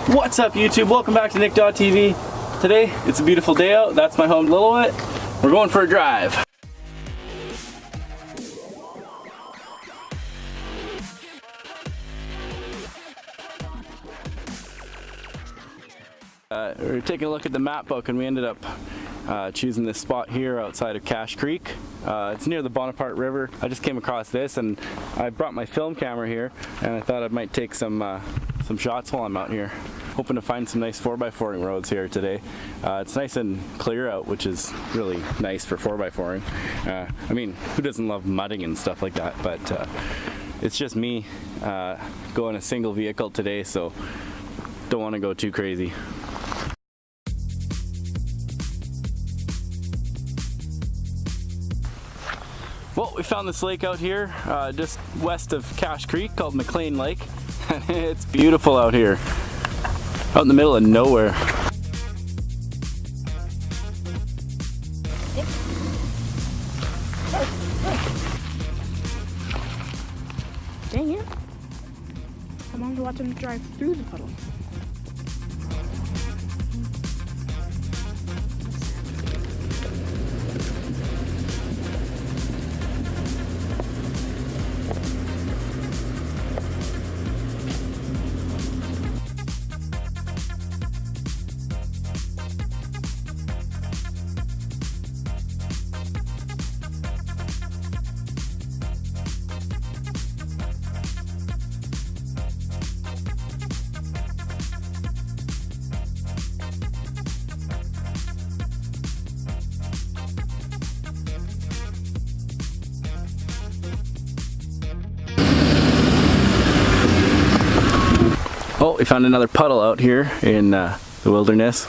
What's up YouTube? Welcome back to Nick.tv. Today, it's a beautiful day out. That's my home, Lillooet. We're going for a drive. We're taking a look at the map book and we ended up choosing this spot here outside of Cache Creek. It's near the Bonaparte River. I just came across this and I brought my film camera here and I thought I might take some shots while I'm out here. Hoping to find some nice 4x4ing roads here today. It's nice and clear out, which is really nice for 4x4ing. I mean, who doesn't love mudding and stuff like that, but it's just me going a single vehicle today, so don't want to go too crazy. Well, we found this lake out here just west of Cache Creek called Mclean Lake. It's beautiful out here, out in the middle of nowhere. Dang it. I wanted to watch him drive through the puddle. Oh, we found another puddle out here in the wilderness.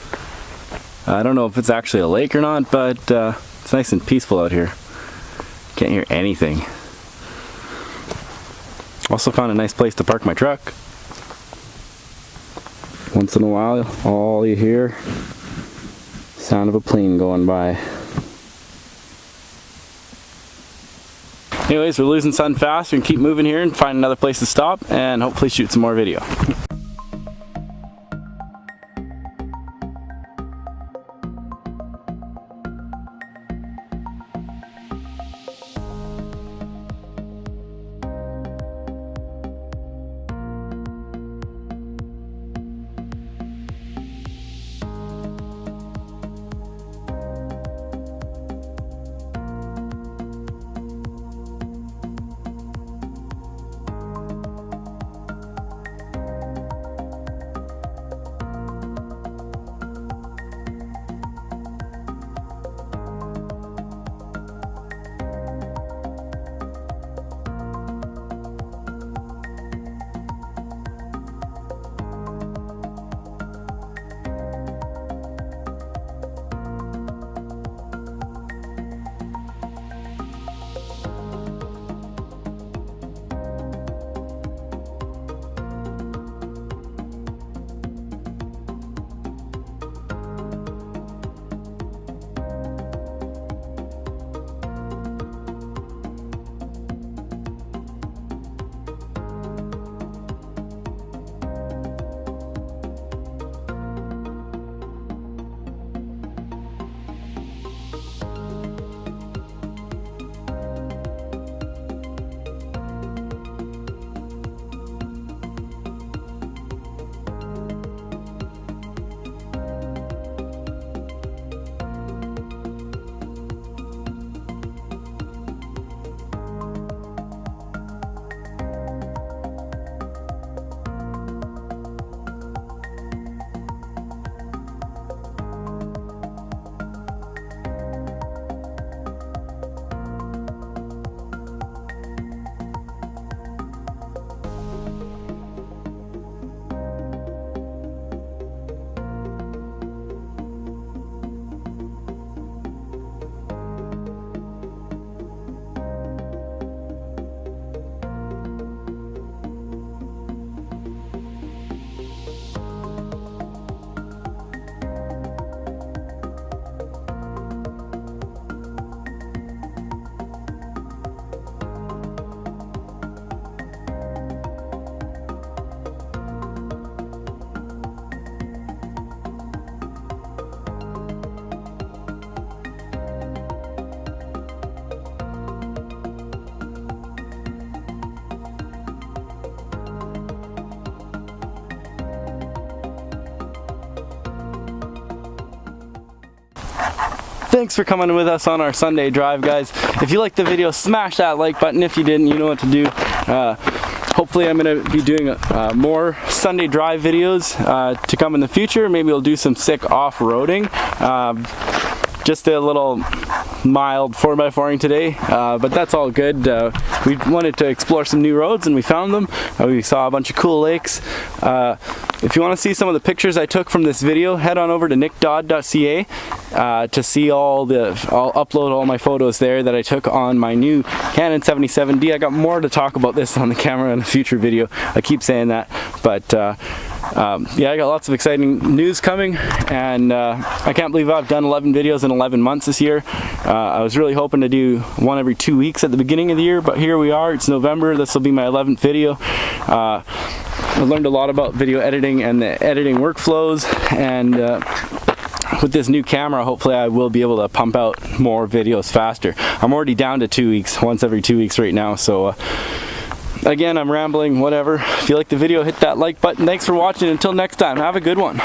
I don't know if it's actually a lake or not, but it's nice and peaceful out here. Can't hear anything. Also found a nice place to park my truck. Once in a while, all you hear, sound of a plane going by. Anyways, we're losing sun fast. We can keep moving here and find another place to stop and hopefully shoot some more video. thanks for coming with us on our Sunday drive, guys. If you liked the video, smash that like button. If you didn't, you know what to do. Hopefully I'm going to be doing more Sunday drive videos to come in the future. Maybe we'll do some sick off-roading. Just a little mild 4x4ing today, but that's all good. We wanted to explore some new roads and we found them. We saw a bunch of cool lakes. If you want to see some of the pictures I took from this video, head on over to nickdodd.ca to see I'll upload all my photos there that I took on my new Canon 77D. I got more to talk about this on the camera in a future video. I keep saying that, but yeah, I got lots of exciting news coming, and I can't believe I've done 11 videos in 11 months this year. I was really hoping to do one every 2 weeks at the beginning of the year, but here we are. It's November. This will be my 11th video. I learned a lot about video editing and the editing workflows, and with this new camera, hopefully I will be able to pump out more videos faster. I'm already down to 2 weeks, once every 2 weeks right now, so again, I'm rambling, whatever. If you like the video, hit that like button. Thanks for watching. Until next time, have a good one.